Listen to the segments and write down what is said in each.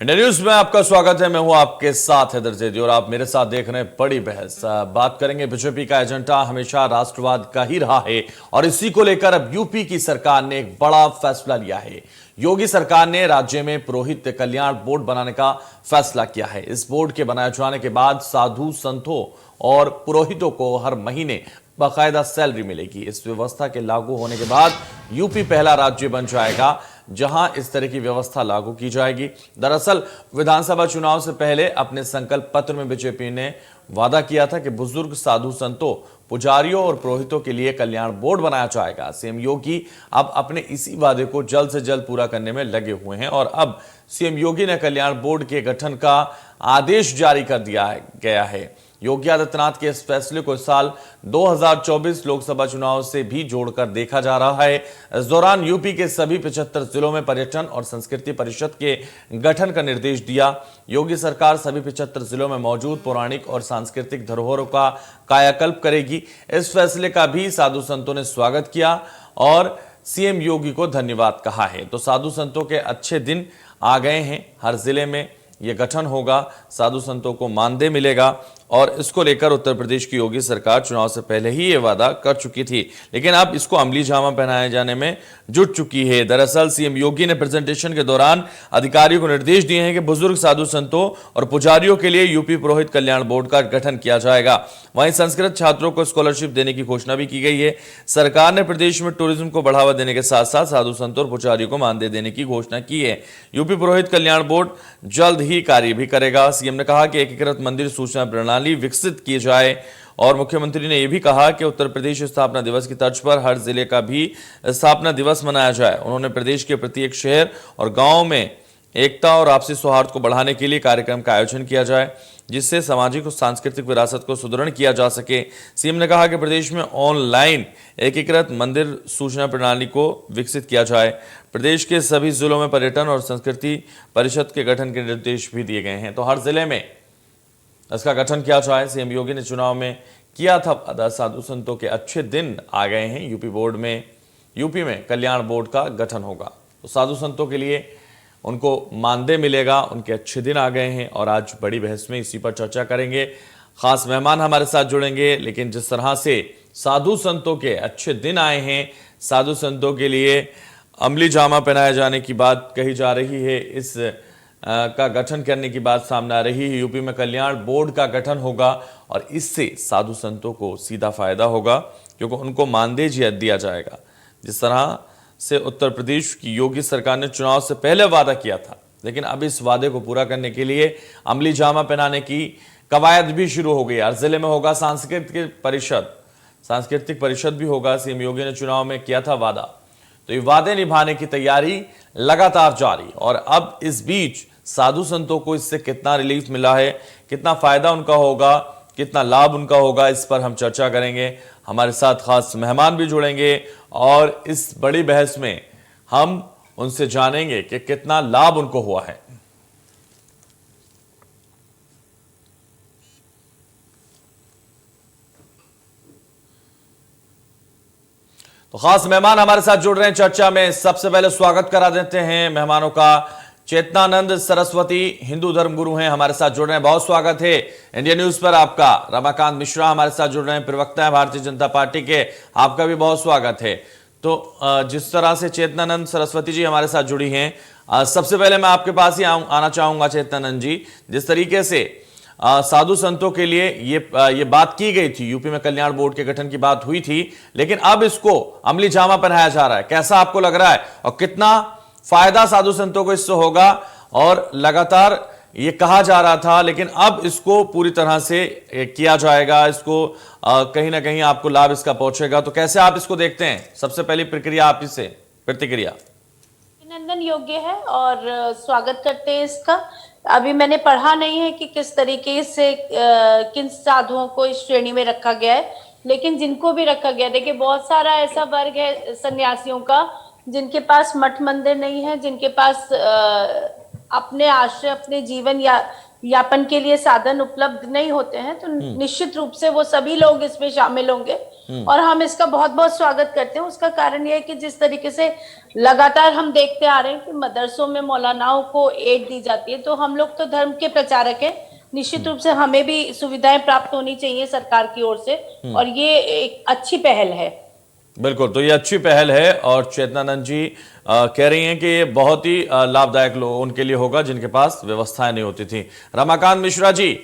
India news में आपका स्वागत है। मैं हूं आपके साथ हैदर जैदी और आप मेरे साथ देख रहे हैं बड़ी बहस। बात करेंगे, बीजेपी का एजेंडा हमेशा राष्ट्रवाद का ही रहा है और इसी को लेकर अब यूपी की सरकार ने एक बड़ा फैसला लिया है। योगी सरकार ने राज्य में पुरोहित कल्याण बोर्ड बनाने का फैसला किया है। इस बोर्ड के बनाए जाने के बाद साधु संतों और पुरोहितों को हर महीने बाकायदा सैलरी मिलेगी। इस व्यवस्था के लागू होने के बाद यूपी पहला राज्य बन जाएगा जहां इस तरह की व्यवस्था लागू की जाएगी। दरअसल विधानसभा चुनाव से पहले अपने संकल्प पत्र में बीजेपी ने वादा किया था कि बुजुर्ग साधु संतों, पुजारियों और पुरोहितों के लिए कल्याण बोर्ड बनाया जाएगा। सीएम योगी अब अपने इसी वादे को जल्द से जल्द पूरा करने में लगे हुए हैं और अब सीएम योगी ने कल्याण बोर्ड के गठन का आदेश जारी कर दिया गया है। योगी आदित्यनाथ के इस फैसले को इस साल 2024 लोकसभा चुनाव से भी जोड़कर देखा जा रहा है। इस दौरान यूपी के सभी 75 जिलों में पर्यटन और संस्कृति परिषद के गठन का निर्देश दिया। योगी सरकार सभी 75 जिलों में मौजूद पौराणिक और सांस्कृतिक धरोहरों का कायाकल्प करेगी। इस फैसले का भी साधु संतों ने स्वागत किया और सीएम योगी को धन्यवाद कहा है। तो साधु संतों के अच्छे दिन आ गए हैं। हर जिले में यह गठन होगा, साधु संतों को मानदेय मिलेगा और इसको लेकर उत्तर प्रदेश की योगी सरकार चुनाव से पहले ही ये वादा कर चुकी थी, लेकिन अब इसको अमली जामा पहनाए जाने में जुट चुकी है। दरअसल सीएम योगी ने प्रेजेंटेशन के दौरान अधिकारियों को निर्देश दिए हैं कि बुजुर्ग साधु संतों और पुजारियों के लिए यूपी पुरोहित कल्याण बोर्ड का गठन किया जाएगा। वहीं संस्कृत छात्रों को स्कॉलरशिप देने की घोषणा भी की गई है। सरकार ने प्रदेश में टूरिज्म को बढ़ावा देने के साथ साथ साधु संतों और पुजारियों को मानदेय देने की घोषणा की है। यूपी पुरोहित कल्याण बोर्ड जल्द ही कार्य भी करेगा। सीएम ने कहा कि एकीकृत मंदिर सूचना प्रणाली विकसित की जाए और मुख्यमंत्री ने यह भी कहा कि उत्तर प्रदेश स्थापना दिवस की तर्ज पर हर जिले का भी स्थापना दिवस मनाया जाए। उन्होंने प्रदेश के प्रत्येक शहर और गांव में एकता और आपसी सौहार्द को बढ़ाने के लिए कार्यक्रम का आयोजन किया जाए, जिससे सामाजिक और सांस्कृतिक विरासत को सुदृढ़ किया जा सके। सीएम ने कहा कि प्रदेश में ऑनलाइन एकीकृत मंदिर सूचना प्रणाली को विकसित किया जाए। प्रदेश के सभी जिलों में पर्यटन और संस्कृति परिषद के गठन के निर्देश भी दिए गए हैं। तो हर जिले में इसका गठन किया जाए। सीएम योगी ने चुनाव में किया था वादा, साधु संतों के अच्छे दिन आ गए हैं। यूपी में कल्याण बोर्ड का गठन होगा तो साधु संतों के लिए उनको मानदेय मिलेगा, उनके अच्छे दिन आ गए हैं और आज बड़ी बहस में इसी पर चर्चा करेंगे। खास मेहमान हमारे साथ जुड़ेंगे, लेकिन जिस तरह से साधु संतों के अच्छे दिन आए हैं, साधु संतों के लिए अमली जामा पहनाए जाने की बात कही जा रही है, इस का गठन करने की बात सामने आ रही है। यूपी में कल्याण बोर्ड का गठन होगा और इससे साधु संतों को सीधा फायदा होगा क्योंकि उनको मानदेय दिया जाएगा। जिस तरह से उत्तर प्रदेश की योगी सरकार ने चुनाव से पहले वादा किया था, लेकिन अब इस वादे को पूरा करने के लिए अमली जामा पहनाने की कवायद भी शुरू हो गई। हर जिले में होगा सांस्कृतिक परिषद भी होगा। सीएम योगी ने चुनाव में किया था वादा, तो ये वादे निभाने की तैयारी लगातार जारी। और अब इस बीच साधु संतों को इससे कितना रिलीफ मिला है, कितना फायदा उनका होगा, कितना लाभ उनका होगा, इस पर हम चर्चा करेंगे। हमारे साथ खास मेहमान भी जुड़ेंगे और इस बड़ी बहस में हम उनसे जानेंगे कि कितना लाभ उनको हुआ है। तो खास मेहमान हमारे साथ जुड़ रहे हैं चर्चा में। सबसे पहले स्वागत करा देते हैं मेहमानों का। चेतनानंद सरस्वती हिंदू धर्म गुरु हैं, हमारे साथ जुड़ रहे हैं, बहुत स्वागत है इंडिया न्यूज पर आपका। रमाकांत मिश्रा हमारे साथ जुड़ रहे हैं, प्रवक्ता है भारतीय जनता पार्टी के, आपका भी बहुत स्वागत है। तो जिस तरह से चेतनानंद सरस्वती जी हमारे साथ जुड़ी हैं, सबसे पहले मैं आपके पास ही आना चाहूंगा चेतनानंद जी। जिस तरीके से साधु संतों के लिए ये बात की गई थी, यूपी में कल्याण बोर्ड के गठन की बात हुई थी, लेकिन अब इसको अमली जामा पहनाया जा रहा है, कैसा आपको लग रहा है और कितना फायदा साधु संतों को इससे होगा? और लगातार ये कहा जा रहा था, लेकिन अब इसको पूरी तरह से किया जाएगा, इसको कहीं ना कहीं आपको लाभ इसका पहुंचेगा, तो कैसे आप इसको देखते हैं? सबसे पहली प्रतिक्रिया अभिनंदन योग्य है और स्वागत करते हैं इसका। अभी मैंने पढ़ा नहीं है कि किस तरीके से किन साधुओं को इस श्रेणी में रखा गया है, लेकिन जिनको भी रखा गया, देखिए बहुत सारा ऐसा वर्ग है सन्यासियों का जिनके पास मठ मंदिर नहीं है, जिनके पास अपने आश्रय, अपने जीवन यापन के लिए साधन उपलब्ध नहीं होते हैं, तो निश्चित रूप से वो सभी लोग इसमें शामिल होंगे। और हम इसका बहुत बहुत स्वागत करते हैं। उसका कारण यह है कि जिस तरीके से लगातार हम देखते आ रहे हैं कि मदरसों में मौलानाओं को एड दी जाती है, तो हम लोग तो धर्म के प्रचारक हैं, निश्चित रूप से हमें भी सुविधाएं प्राप्त होनी चाहिए सरकार की ओर से, और ये एक अच्छी पहल है। बिल्कुल, तो ये अच्छी पहल है और चेतनानंद जी कह रही हैं कि ये बहुत ही लाभदायक लोग उनके लिए होगा जिनके पास व्यवस्थाएं नहीं होती थी। रमाकांत मिश्रा जी,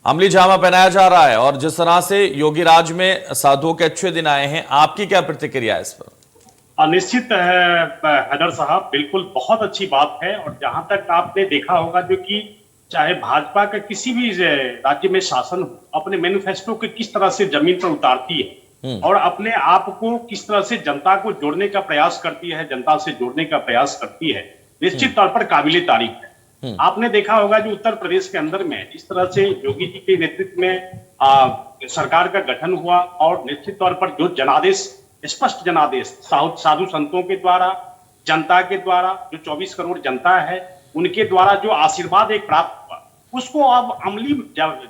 अमली जामा पहनाया जा रहा है और जिस तरह से योगी राज में साधुओं के अच्छे दिन आए हैं, आपकी क्या प्रतिक्रिया है इस पर? निश्चित है हैदर साहब, बिल्कुल बहुत अच्छी बात है। और जहां तक आपने देखा होगा, जो कि चाहे भाजपा का किसी भी राज्य में शासन अपने मैनिफेस्टो के किस तरह से जमीन पर उतारती है और अपने आप को किस तरह से जनता को जोड़ने का प्रयास करती है, जनता से जोड़ने का प्रयास करती है, निश्चित तौर पर काबिले तारीफ है। आपने देखा होगा जो उत्तर प्रदेश के अंदर में जिस तरह से योगी जी के नेतृत्व में सरकार का गठन हुआ और निश्चित तौर पर जो जनादेश, स्पष्ट जनादेश साधु संतों के द्वारा, जनता के द्वारा, जो 24 करोड़ जनता है उनके द्वारा जो आशीर्वाद एक प्राप्त हुआ, उसको अब अमली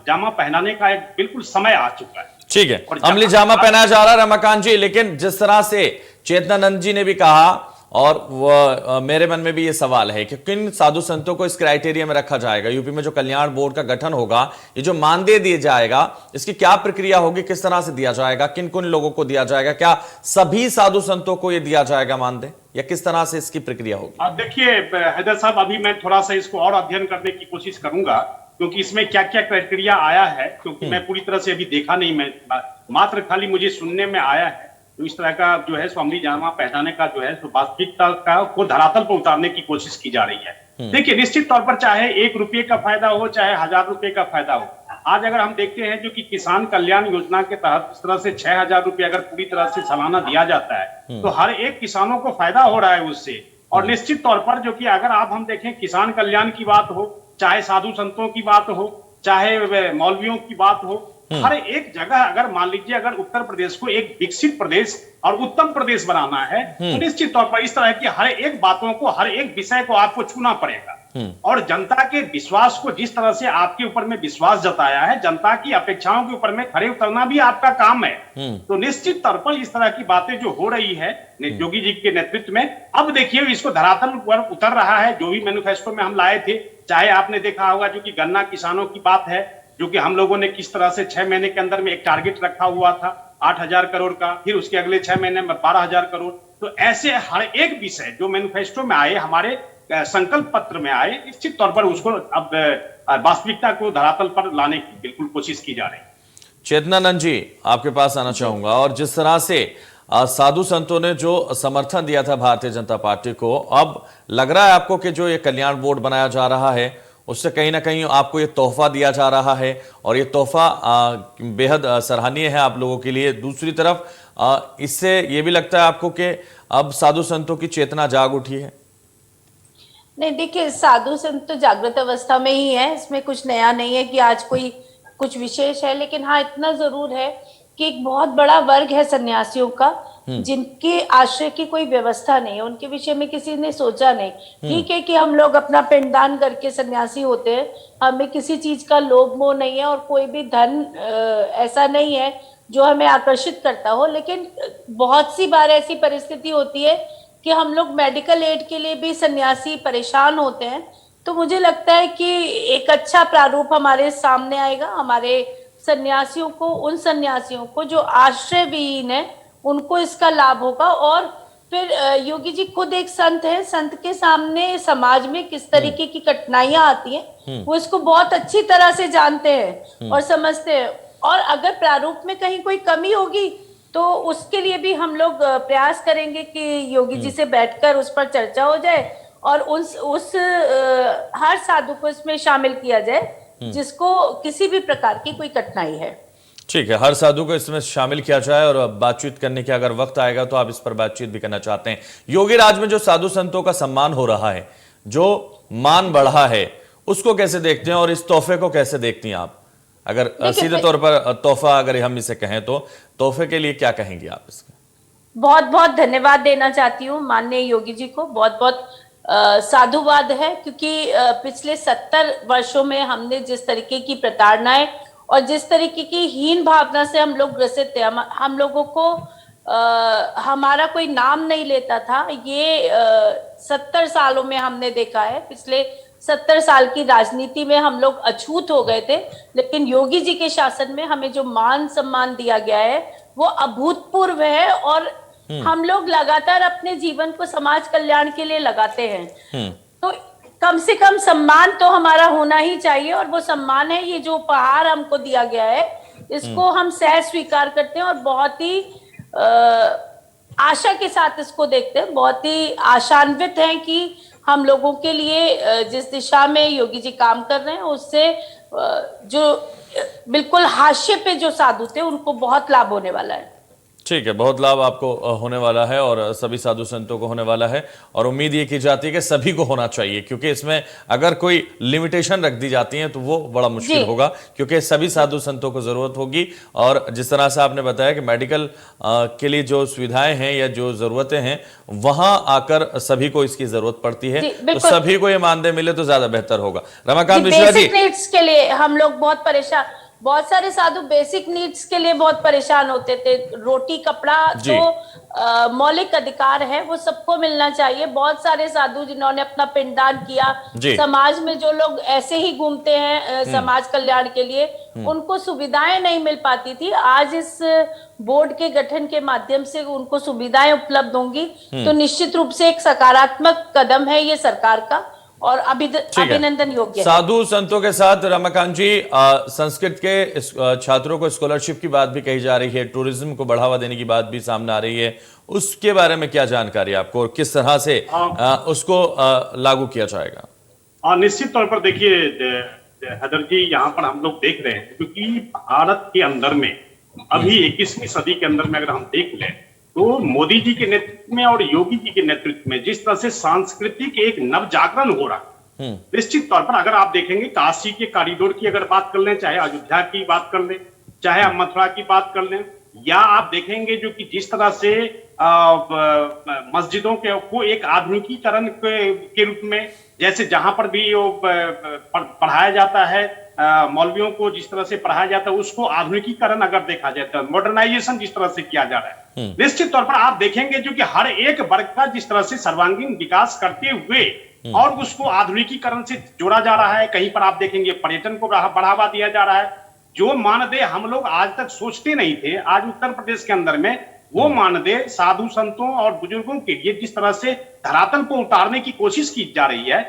जामा पहनाने का एक बिल्कुल समय आ चुका है। ठीक है, अमली जामा पहनाया जा रहा है रमाकांत जी, लेकिन जिस तरह से चेतनानंद जी ने भी कहा और मेरे मन में भी ये सवाल है कि किन साधु संतों को इस क्राइटेरिया में रखा जाएगा। यूपी में जो कल्याण बोर्ड का गठन होगा, ये जो मानदेय दिया जाएगा, इसकी क्या प्रक्रिया होगी, किस तरह से दिया जाएगा, किन किन लोगों को दिया जाएगा, क्या सभी साधु संतों को ये दिया जाएगा मानदेय, या किस तरह से इसकी प्रक्रिया होगी? देखिए हैदर साहब, अभी मैं थोड़ा सा इसको और अध्ययन करने की कोशिश करूंगा, क्योंकि इसमें क्या क्या क्राइटेरिया आया है, क्योंकि मैं पूरी तरह से अभी देखा नहीं, मैं मात्र खाली मुझे सुनने में आया है। तो इस तरह का जो है अमली जामा पहनाने का जो है वास्तविकता का को धरातल पर उतारने की कोशिश की जा रही है। देखिए, निश्चित तौर पर चाहे 1 रुपये का फायदा हो, चाहे 1000 रुपये का फायदा हो, आज अगर हम देखते हैं जो कि किसान कल्याण योजना के तहत इस तरह से 6000 रुपये अगर पूरी तरह से सालाना दिया जाता है, तो हर एक किसानों को फायदा हो रहा है उससे। और निश्चित तौर पर जो कि अगर आप हम देखें, किसान कल्याण की बात हो, चाहे साधु संतों की बात हो, चाहे मौलवियों की बात हो, हर एक जगह अगर मान लीजिए अगर उत्तर प्रदेश को एक विकसित प्रदेश और उत्तम प्रदेश बनाना है, तो निश्चित तौर पर इस तरह की हर एक बातों को, हर एक विषय को आपको छूना पड़ेगा। और जनता के विश्वास को, जिस तरह से आपके ऊपर में विश्वास जताया है, जनता की अपेक्षाओं के ऊपर में खड़े उतरना भी आपका काम है। तो निश्चित तौर पर इस तरह की बातें जो हो रही है योगी जी के नेतृत्व में, अब देखिए इसको धरातल पर उतर रहा है। जो भी मैनिफेस्टो में हम लाए थे, चाहे आपने देखा होगा जो कि गन्ना किसानों की बात है, जो कि हम लोगों ने किस तरह से 6 महीने के अंदर में एक टारगेट रखा हुआ था 8000 करोड़ का, फिर उसके अगले 6 महीने में 12000 करोड़। तो ऐसे हर एक विषय जो मैनिफेस्टो में आए, हमारे संकल्प पत्र में आए, निश्चित तौर पर उसको अब वास्तविकता को धरातल पर लाने की बिल्कुल कोशिश की जा रही है। चेतनानंद जी, आपके पास आना चाहूंगा। और जिस तरह से साधु संतों ने जो समर्थन दिया था भारतीय जनता पार्टी को, अब लग रहा है आपको कि जो ये कल्याण बोर्ड बनाया जा रहा है, उससे कहीं ना कहीं आपको ये तोहफा दिया जा रहा है और ये तोहफा बेहद सराहनीय है आप लोगों के लिए। दूसरी तरफ इससे ये भी लगता है आपको कि अब साधु संतों की चेतना जाग उठी है? नहीं, देखिए, साधु संत तो जागृत अवस्था में ही है, इसमें कुछ नया नहीं है कि आज कोई कुछ विशेष है। लेकिन हाँ, इतना जरूर है कि एक बहुत बड़ा वर्ग है सन्यासियों का, जिनके आश्रय की कोई व्यवस्था नहीं है, उनके विषय में किसी ने सोचा नहीं। ठीक है कि हम लोग अपना पिंडदान करके सन्यासी होते हैं, हमें किसी चीज का लोभ मोह नहीं है और कोई भी धन ऐसा नहीं है जो हमें आकर्षित करता हो। लेकिन बहुत सी बार ऐसी परिस्थिति होती है कि हम लोग मेडिकल एड के लिए भी सन्यासी परेशान होते हैं। तो मुझे लगता है कि एक अच्छा प्रारूप हमारे सामने आएगा। हमारे सन्यासियों को, उन सन्यासियों को जो आश्रय विहीन है, उनको इसका लाभ होगा। और फिर योगी जी खुद एक संत है, संत के सामने समाज में किस तरीके की कठिनाइयां आती हैं, वो इसको बहुत अच्छी तरह से जानते हैं और समझते हैं। और अगर प्रारूप में कहीं कोई कमी होगी तो उसके लिए भी हम लोग प्रयास करेंगे कि योगी जी से बैठकर उस पर चर्चा हो जाए और हर साधु को इसमें शामिल किया जाए जिसको किसी भी प्रकार की कोई कठिनाई है। ठीक है, हर साधु को इसमें शामिल किया जाए और बातचीत करने के अगर वक्त आएगा तो आप इस पर बातचीत भी करना चाहते हैं। योगी राज में जो साधु संतों का सम्मान हो रहा है, जो मान बढ़ा है, उसको कैसे देखते हैं और इस तोहफे को कैसे देखती हैं आप? अगर सीधे तौर पर तोहफा अगर हम इसे कहें तो तोहफे के लिए क्या कहेंगे आप इसके? बहुत बहुत धन्यवाद देना चाहती हूँ माननीय योगी जी को। बहुत बहुत साधुवाद है, क्योंकि पिछले 70 वर्षों में हमने जिस तरीके की प्रताड़नाएं और जिस तरीके की हीन भावना से हम लोग ग्रसित थे, हम लोगों को हमारा कोई नाम नहीं लेता था, ये 70 सालों में हमने देखा है। पिछले 70 साल की राजनीति में हम लोग अछूत हो गए थे, लेकिन योगी जी के शासन में हमें जो मान सम्मान दिया गया है वो अभूतपूर्व है, और हम लोग लगातार अपने जीवन को समाज कल्याण के लिए लगाते हैं। तो कम से कम सम्मान तो हमारा होना ही चाहिए, और वो सम्मान है ये जो उपहार हमको दिया गया है, इसको हम सह स्वीकार करते हैं और बहुत ही आशा के साथ इसको देखते हैं। बहुत ही आशान्वित हैं कि हम लोगों के लिए जिस दिशा में योगी जी काम कर रहे हैं उससे जो बिल्कुल हाशिए पे जो साधु थे उनको बहुत लाभ होने वाला है। ठीक है, बहुत लाभ आपको होने वाला है और सभी साधु संतों को होने वाला है, और उम्मीद ये की जाती है कि सभी को होना चाहिए, क्योंकि इसमें अगर कोई लिमिटेशन रख दी जाती है तो वो बड़ा मुश्किल होगा, क्योंकि सभी साधु संतों को जरूरत होगी। और जिस तरह से आपने बताया कि मेडिकल के लिए जो सुविधाएं हैं या जो जरूरतें हैं वहां आकर सभी को इसकी जरूरत पड़ती है, तो सभी को ये मानदेय मिले तो ज्यादा बेहतर होगा। रमाकांत मिश्रा जी, बेसिक नीड्स के लिए हम लोग बहुत परेशान, बहुत सारे साधु बेसिक नीड्स के लिए बहुत परेशान होते थे। रोटी कपड़ा तो मौलिक अधिकार है, वो सबको मिलना चाहिए। बहुत सारे साधु जिन्होंने अपना पिंडदान किया, समाज में जो लोग ऐसे ही घूमते हैं समाज कल्याण के लिए, उनको सुविधाएं नहीं मिल पाती थी। आज इस बोर्ड के गठन के माध्यम से उनको सुविधाएं उपलब्ध होंगी, तो निश्चित रूप से एक सकारात्मक कदम है ये सरकार का, और अभिनंदन योग्य है। साधु संतों के साथ रमाकांत जी, संस्कृत के छात्रों को स्कॉलरशिप की बात भी कही जा रही है, टूरिज्म को बढ़ावा देने की बात भी सामने आ रही है, उसके बारे में क्या जानकारी आपको और किस तरह से उसको लागू किया जाएगा? निश्चित तौर पर देखिए हैदर जी, यहाँ पर हम लोग देख रहे हैं क्योंकि भारत के अंदर में अभी 21वीं सदी के अंदर में अगर हम देख लें तो मोदी जी के नेतृत्व में और योगी जी के नेतृत्व में जिस तरह से सांस्कृतिक एक नव जागरण हो रहा है, निश्चित तौर पर अगर आप देखेंगे काशी के कॉरिडोर की अगर बात कर लें, चाहे अयोध्या की बात कर लें, चाहे आप मथुरा की बात कर लें, या आप देखेंगे जो कि जिस तरह से मस्जिदों को एक आधुनिकीकरण के रूप में, जैसे जहां पर भी पढ़ाया जाता है, मौलवियों को जिस तरह से पढ़ाया जाता है उसको आधुनिकीकरण अगर देखा जाए तो मॉडर्नाइजेशन जिस तरह से किया जा रहा है, निश्चित तौर पर आप देखेंगे जो कि हर एक वर्ग का जिस तरह से सर्वांगीण विकास करते हुए और उसको आधुनिकीकरण से जोड़ा जा रहा है। कहीं पर आप देखेंगे पर्यटन को बढ़ावा दिया जा रहा है। जो मानदेय हम लोग आज तक सोचते नहीं थे, आज उत्तर प्रदेश के अंदर में वो मानदेय साधु संतों और बुजुर्गों के लिए जिस तरह से धरातल को उतारने की कोशिश की जा रही है,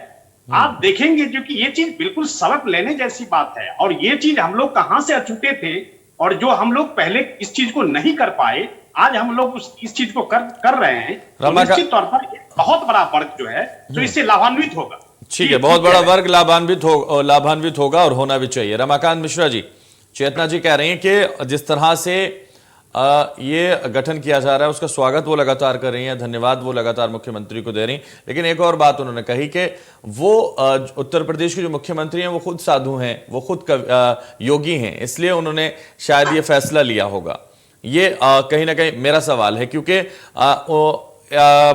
आप देखेंगे जो कि ये चीज बिल्कुल सबक लेने जैसी बात है। और ये चीज हम लोग कहां से अछूते थे, और जो हम लोग पहले इस चीज को नहीं कर पाए, आज हम लोग इस चीज को कर रहे हैं। तो निश्चित तौर पर बहुत बड़ा वर्ग जो है तो इससे लाभान्वित होगा। ठीक है, बहुत बड़ा वर्ग लाभान्वित होगा और होना भी चाहिए। रमाकांत मिश्रा जी, चेतना जी कह रही हैं कि जिस तरह से ये गठन किया जा रहा है उसका स्वागत वो लगातार कर रही हैं, धन्यवाद वो लगातार मुख्यमंत्री को दे रही हैं, लेकिन एक और बात उन्होंने कही कि वो उत्तर प्रदेश के जो मुख्यमंत्री हैं वो खुद साधु हैं, वो खुद योगी हैं, इसलिए उन्होंने शायद ये फैसला लिया होगा। ये कहीं ना कहीं मेरा सवाल है, क्योंकि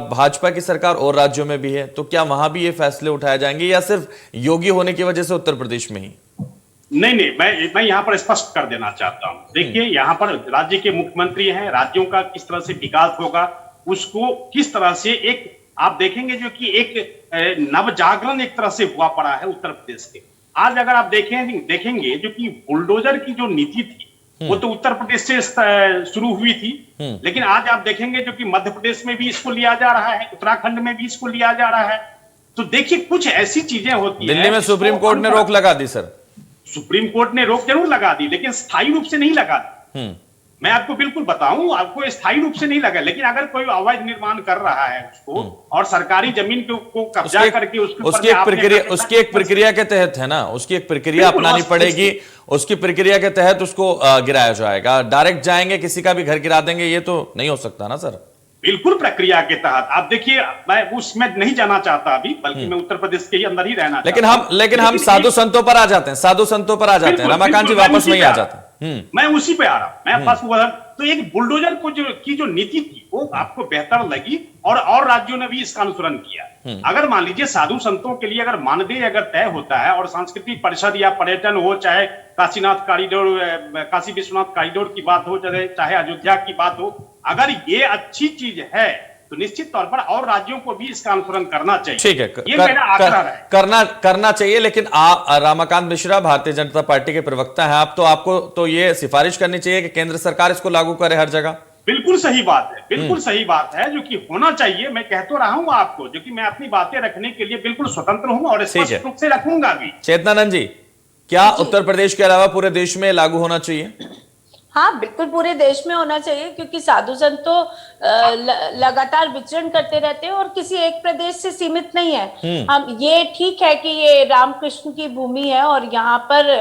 भाजपा की सरकार और राज्यों में भी है, तो क्या वहां भी ये फैसले उठाए जाएंगे या सिर्फ योगी होने की वजह से उत्तर प्रदेश में ही? नहीं, मैं यहाँ पर स्पष्ट कर देना चाहता हूँ। देखिए, यहाँ पर राज्य के मुख्यमंत्री हैं, राज्यों का किस तरह से विकास होगा, उसको किस तरह से एक आप देखेंगे जो कि एक नव जागरण एक तरह से हुआ पड़ा है उत्तर प्रदेश के। आज अगर आप देखेंगे जो कि बुलडोजर की जो नीति थी वो तो उत्तर प्रदेश से शुरू हुई थी, लेकिन आज आप देखेंगे जो कि मध्य प्रदेश में भी इसको लिया जा रहा है, उत्तराखंड में भी इसको लिया जा रहा है। तो देखिए, कुछ ऐसी चीजें होती है। दिल्ली में सुप्रीम कोर्ट ने रोक लगा दी सर, सुप्रीम कोर्ट ने रोक जरूर लगा दी, लेकिन स्थायी रूप से नहीं लगा दी। मैं आपको बिल्कुल बताऊं, आपको स्थायी रूप से नहीं लगा, लेकिन अगर कोई अवैध निर्माण कर रहा है उसको और सरकारी जमीन को कब्जा करके उसकी एक प्रक्रिया के तहत है ना, उसकी एक प्रक्रिया अपनानी पड़ेगी, उसकी प्रक्रिया के तहत उसको गिराया जाएगा। डायरेक्ट जाएंगे किसी का भी घर गिरा देंगे, ये तो नहीं हो सकता ना सर। बिल्कुल प्रक्रिया के तहत। आप देखिए, मैं उसमें नहीं जाना चाहता अभी, बल्कि मैं उत्तर प्रदेश के अंदर ही रहना लेकिन हम साधु संतों पर आ जाते हैं, रमाकांत जी वापस नहीं आ जाते। मैं उसी पे आ रहा हूं। मैं बस तो एक बुलडोजर को जो नीति थी वो आपको बेहतर लगी और राज्यों ने भी इसका अनुसरण किया। अगर मान लीजिए साधु संतों के लिए अगर मानदेय अगर तय होता है और सांस्कृतिक परिषद या पर्यटन हो, चाहे काशीनाथ कॉरिडोर, काशी विश्वनाथ कॉरिडोर की बात हो, चाहे अयोध्या की बात हो, अगर ये अच्छी चीज है तो निश्चित तौर पर और राज्यों को भी इसका अनुसरण करना चाहिए। ठीक है, ये मेरा आग्रह है। करना चाहिए। लेकिन रामाकांत मिश्रा भारतीय जनता पार्टी के प्रवक्ता हैं आप, आपको तो ये सिफारिश करनी चाहिए कि केंद्र सरकार इसको लागू करे हर जगह। बिल्कुल सही बात है, बिल्कुल सही बात है, जो कि होना चाहिए। मैं कह तो रहा हूं आपको, जो कि मैं अपनी बातें रखने के लिए बिल्कुल स्वतंत्र हूं और स्पष्ट रूप से रखूंगा भी। चेतनानंद जी, क्या उत्तर प्रदेश के अलावा पूरे देश में लागू होना चाहिए? हाँ, बिल्कुल पूरे देश में होना चाहिए, क्योंकि साधु संत तो लगातार विचरण करते रहते हैं और किसी एक प्रदेश से सीमित नहीं है। हम ये ठीक है कि ये रामकृष्ण की भूमि है और यहाँ पर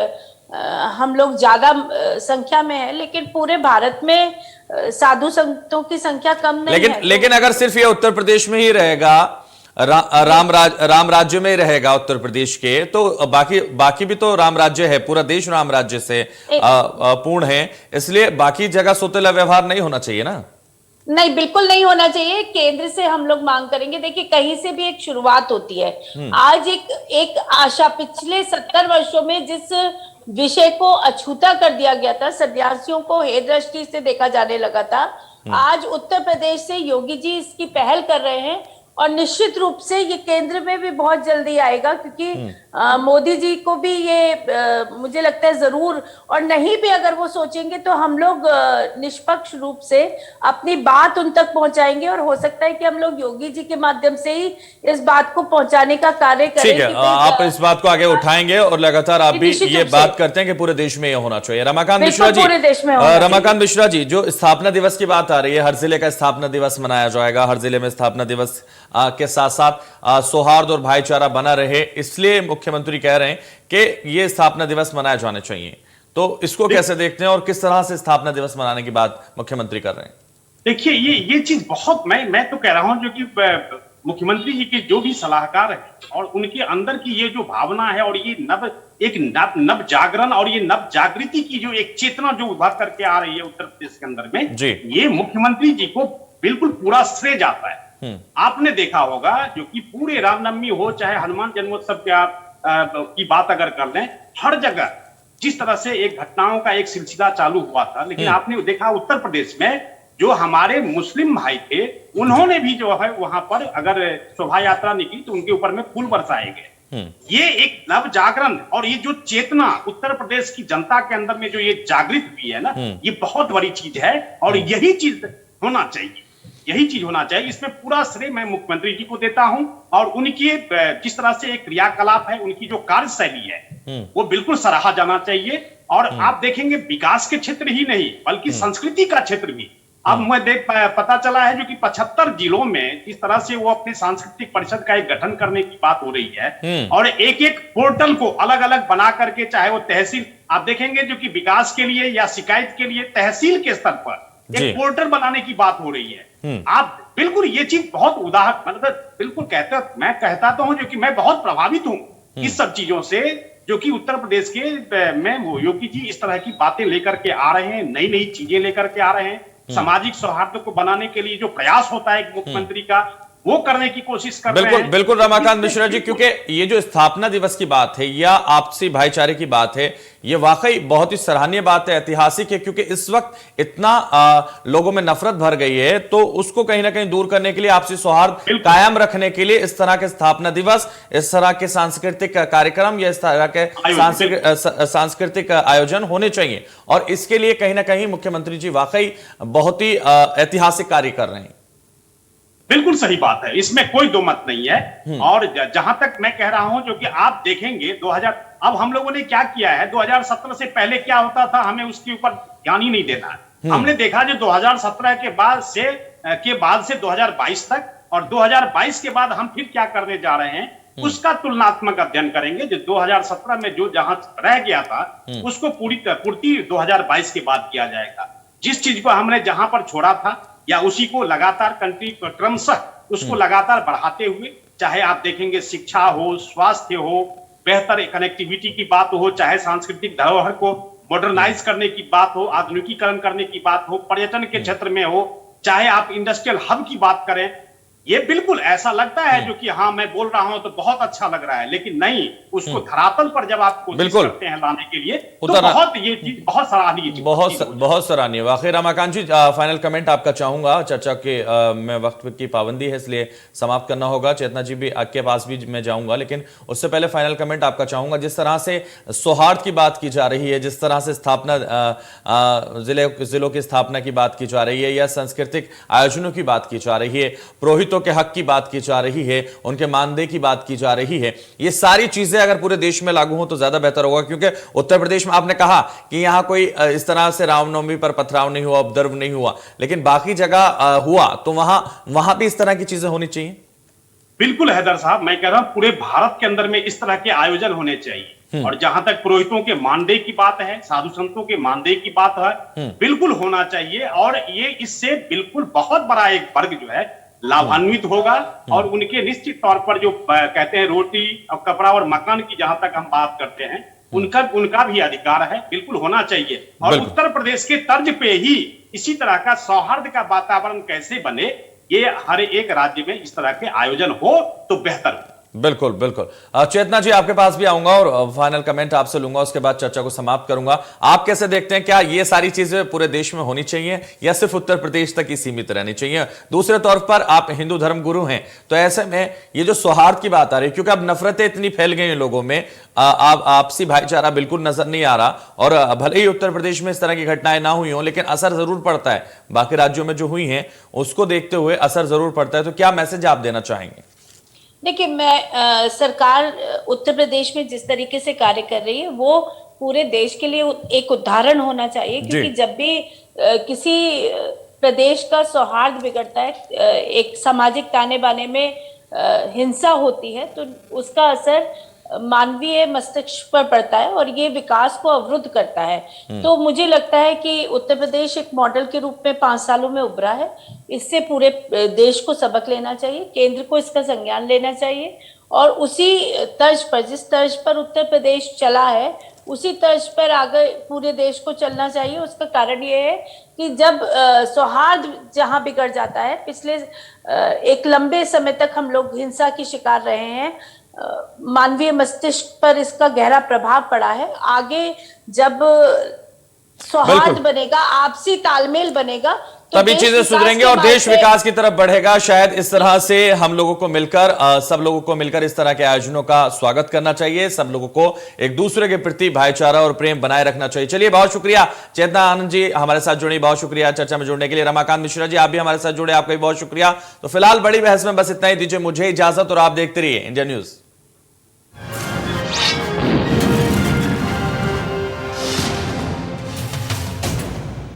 हम लोग ज्यादा संख्या में है, लेकिन पूरे भारत में साधु संतों की संख्या कम नहीं है। लेकिन अगर सिर्फ ये उत्तर प्रदेश में ही रहेगा, राम राज्य में ही रहेगा उत्तर प्रदेश के, तो बाकी भी तो राम राज्य है, पूरा देश राम राज्य से पूर्ण है, इसलिए बाकी जगह सौतेला व्यवहार नहीं होना चाहिए ना? नहीं, बिल्कुल नहीं होना चाहिए। केंद्र से हम लोग मांग करेंगे। देखिए, कहीं से भी एक शुरुआत होती है। आज एक आशा, पिछले 70 वर्षों में जिस विषय को अछूता कर दिया गया था, सन्यासियों को हे दृष्टि से देखा जाने लगा था, आज उत्तर प्रदेश से योगी जी इसकी पहल कर रहे हैं और निश्चित रूप से ये केंद्र में भी बहुत जल्दी आएगा, क्योंकि मोदी जी को भी ये मुझे लगता है जरूर, और नहीं भी अगर वो सोचेंगे तो हम लोग निष्पक्ष रूप से अपनी बात उन तक पहुंचाएंगे और हो सकता है कि हम लोग योगी जी के माध्यम से ही इस बात को पहुंचाने का कार्य करें। ठीक है, आप इस बात को आगे उठाएंगे और लगातार आप भी ये बात करते हैं कि पूरे देश में ये होना चाहिए। रमाकांत मिश्रा जी, रमाकांत मिश्रा जी, जो स्थापना दिवस की बात आ रही है, हर जिले का स्थापना दिवस मनाया जाएगा, हर जिले में स्थापना दिवस के साथ साथ सौहार्द और भाईचारा बना रहे, इसलिए मुख्यमंत्री कह रहे हैं कि ये स्थापना दिवस मनाए जाने चाहिए। तो इसको कैसे देखते हैं और किस तरह से स्थापना दिवस मनाने की बात मुख्यमंत्री कर रहे हैं? देखिए, ये चीज बहुत, मैं तो कह रहा हूं, जो कि मुख्यमंत्री जी के जो भी सलाहकार है और उनके अंदर की ये जो भावना है और ये नव जागरण और ये नव जागृति की जो एक चेतना जो उभर करके आ रही है उत्तर प्रदेश के अंदर में, ये मुख्यमंत्री जी को बिल्कुल पूरा श्रेय जाता है। आपने देखा होगा, जो कि पूरे रामनवमी हो चाहे हनुमान जन्मोत्सव की बात अगर कर लें, हर जगह जिस तरह से एक घटनाओं का एक सिलसिला चालू हुआ था, लेकिन आपने देखा उत्तर प्रदेश में जो हमारे मुस्लिम भाई थे, उन्होंने भी जो है वहां पर अगर शोभा यात्रा निकली तो उनके ऊपर में फूल बरसाए गए। ये एक नव जागरण और ये जो चेतना उत्तर प्रदेश की जनता के अंदर में जो ये जागृत हुई है ना, ये बहुत बड़ी चीज है और यही चीज होना चाहिए, यही चीज होना चाहिए। इसमें पूरा श्रेय मैं मुख्यमंत्री जी को देता हूं और उनकी जिस तरह से एक क्रियाकलाप है, उनकी जो कार्यशैली है, वो बिल्कुल सराहा जाना चाहिए। और आप देखेंगे विकास के क्षेत्र ही नहीं बल्कि संस्कृति का क्षेत्र भी अब मुझे पता चला है, जो कि 75 जिलों में इस तरह से वो अपनी सांस्कृतिक परिषद का एक गठन करने की बात हो रही है और एक एक पोर्टल को अलग अलग बना करके, चाहे वो तहसील, आप देखेंगे जो कि विकास के लिए या शिकायत के लिए तहसील के स्तर पर एक पोर्टल बनाने की बात हो रही है। आप बिल्कुल ये चीज बहुत उदाहरण, मतलब बिल्कुल मैं कहता तो हूं, जो कि मैं बहुत प्रभावित हूं इस सब चीजों से, जो कि उत्तर प्रदेश के में योगी जी इस तरह की बातें लेकर के आ रहे हैं, नई नई चीजें लेकर के आ रहे हैं। सामाजिक सौहार्द को बनाने के लिए जो प्रयास होता है मुख्यमंत्री का, वो करने की कोशिश कर रहे हैं। बिल्कुल रमाकांत मिश्रा जी, क्योंकि ये जो स्थापना दिवस की बात है या आपसी भाईचारे की बात है, ये वाकई बहुत ही सराहनीय बात है, ऐतिहासिक है, क्योंकि इस वक्त इतना लोगों में नफरत भर गई है, तो उसको कहीं ना कहीं दूर करने के लिए, आपसी सौहार्द कायम रखने के लिए इस तरह के स्थापना दिवस, इस तरह के सांस्कृतिक कार्यक्रम या इस तरह के सांस्कृतिक आयोजन होने चाहिए। और इसके लिए कहीं ना कहीं मुख्यमंत्री जी वाकई बहुत ही ऐतिहासिक कार्य कर रहे हैं। बिल्कुल सही बात है, इसमें कोई दो मत नहीं है। और जहां तक मैं कह रहा हूं, जो कि आप देखेंगे 2000, अब हम लोगों ने क्या किया है, 2017 से पहले क्या होता था हमें उसके ऊपर ध्यान ही नहीं देना है। हमने देखा जो 2017 के बाद से 2022 तक और 2022 के बाद हम फिर क्या करने जा रहे हैं, उसका तुलनात्मक अध्ययन करेंगे। जो 2017 में जो जहां रह गया था उसको पूर्ति 2022 के बाद किया जाएगा। जिस चीज को हमने जहां पर छोड़ा था या उसी को लगातार क्रमशः उसको लगातार बढ़ाते हुए, चाहे आप देखेंगे शिक्षा हो, स्वास्थ्य हो, बेहतर कनेक्टिविटी की बात हो, चाहे सांस्कृतिक धरोहर को मॉडर्नाइज करने की बात हो, आधुनिकीकरण करने की बात हो, पर्यटन के क्षेत्र में हो, चाहे आप इंडस्ट्रियल हब की बात करें, ये बिल्कुल ऐसा लगता है जो कि हाँ मैं बोल रहा हूं तो बहुत अच्छा लग रहा है, लेकिन नहीं, उसको धरातल पर जब आप कोशिश करते हैं लाने के लिए तो बहुत ये चीज बहुत सराहनीय चीज, बहुत सराहनीय वाकई। रमाकांत जी, फाइनल कमेंट आपका चाहूंगा। चर्चा के में वक्त की पाबंदी है इसलिए समाप्त करना होगा। चेतना जी भी आपके पास भी मैं जाऊंगा, लेकिन उससे पहले फाइनल कमेंट आपका चाहूंगा। जिस तरह से सौहार्द की बात की जा रही है, जिस तरह से स्थापना जिलों की स्थापना की बात की जा रही है या सांस्कृतिक आयोजनों की बात की जा रही है, पुरोहितों के हक की बात की जा रही है, उनके मानदेय की बात की जा रही है, ये सारी चीजें अगर पूरे देश में लागू हो तो ज्यादा बेहतर होगा। क्योंकि उत्तर प्रदेश में आपने कहा कि यहां कोई इस तरह से रामनवमी पर पथराव नहीं हुआ, उपद्रव नहीं हुआ, लेकिन बाकी जगह हुआ, तो वहां भी इस तरह की चीजें होनी चाहिए। बिल्कुल हैदर साहब, मैं कह रहा हूं पूरे भारत के अंदर में इस तरह के आयोजन होने चाहिए। और जहां तक पुरोहितों के मानदेय की बात है, साधु संतों के मानदेय की बात है, बिल्कुल होना चाहिए। और ये इससे बिल्कुल बहुत बड़ा एक वर्ग जो है लाभान्वित होगा। और उनके निश्चित तौर पर जो कहते हैं रोटी और कपड़ा और मकान की जहां तक हम बात करते हैं, उनका भी अधिकार है, बिल्कुल होना चाहिए। और उत्तर प्रदेश के तर्ज पे ही इसी तरह का सौहार्द का वातावरण कैसे बने, ये हर एक राज्य में इस तरह के आयोजन हो तो बेहतर हो। बिल्कुल बिल्कुल। चेतना जी, आपके पास भी आऊंगा और फाइनल कमेंट आपसे लूंगा, उसके बाद चर्चा को समाप्त करूंगा। आप कैसे देखते हैं, क्या ये सारी चीजें पूरे देश में होनी चाहिए या सिर्फ उत्तर प्रदेश तक ही सीमित रहनी चाहिए? दूसरे तौर पर आप हिंदू धर्म गुरु हैं, तो ऐसे में ये जो सौहार्द की बात आ रही है, क्योंकि अब नफरतें इतनी फैल गई हैं लोगों में, आपसी भाईचारा बिल्कुल नजर नहीं आ रहा। और भले ही उत्तर प्रदेश में इस तरह की घटनाएं ना हुई हो, लेकिन असर जरूर पड़ता है। बाकी राज्यों में जो हुई हैं उसको देखते हुए असर जरूर पड़ता है। तो क्या मैसेज आप देना चाहेंगे? देखिए, मैं सरकार उत्तर प्रदेश में जिस तरीके से कार्य कर रही है वो पूरे देश के लिए एक उदाहरण होना चाहिए। क्योंकि जब भी किसी प्रदेश का सौहार्द बिगड़ता है, एक सामाजिक ताने बाने में हिंसा होती है, तो उसका असर मानवीय मस्तिष्क पर पड़ता है और ये विकास को अवरुद्ध करता है। तो मुझे लगता है कि उत्तर प्रदेश एक मॉडल के रूप में 5 सालों में उभरा है। इससे पूरे देश को सबक लेना चाहिए, केंद्र को इसका संज्ञान लेना चाहिए और उसी तर्ज पर, जिस तर्ज पर उत्तर प्रदेश चला है, उसी तर्ज पर आगे पूरे देश को चलना चाहिए। उसका कारण ये है कि जब सौहार्द जहां बिगड़ जाता है, पिछले एक लंबे समय तक हम लोग हिंसा की शिकार रहे हैं, मानवीय मस्तिष्क पर इसका गहरा प्रभाव पड़ा है। आगे जब सौहार्द बनेगा, आपसी तालमेल बनेगा, तो तभी चीजें सुधरेंगे और देश विकास की तरफ बढ़ेगा। शायद इस तरह से हम लोगों को मिलकर, सब लोगों को मिलकर इस तरह के आयोजनों का स्वागत करना चाहिए। सब लोगों को एक दूसरे के प्रति भाईचारा और प्रेम बनाए रखना चाहिए। चलिए, बहुत शुक्रिया चेतना आनंद जी हमारे साथ जुड़ी, बहुत शुक्रिया चर्चा में जुड़ने के लिए। रमाकांत मिश्रा जी, आप भी हमारे साथ जुड़े, आपका भी बहुत शुक्रिया। तो फिलहाल बड़ी बहस में बस इतना ही, दीजिए मुझे इजाजत और आप देखते रहिए इंडिया न्यूज।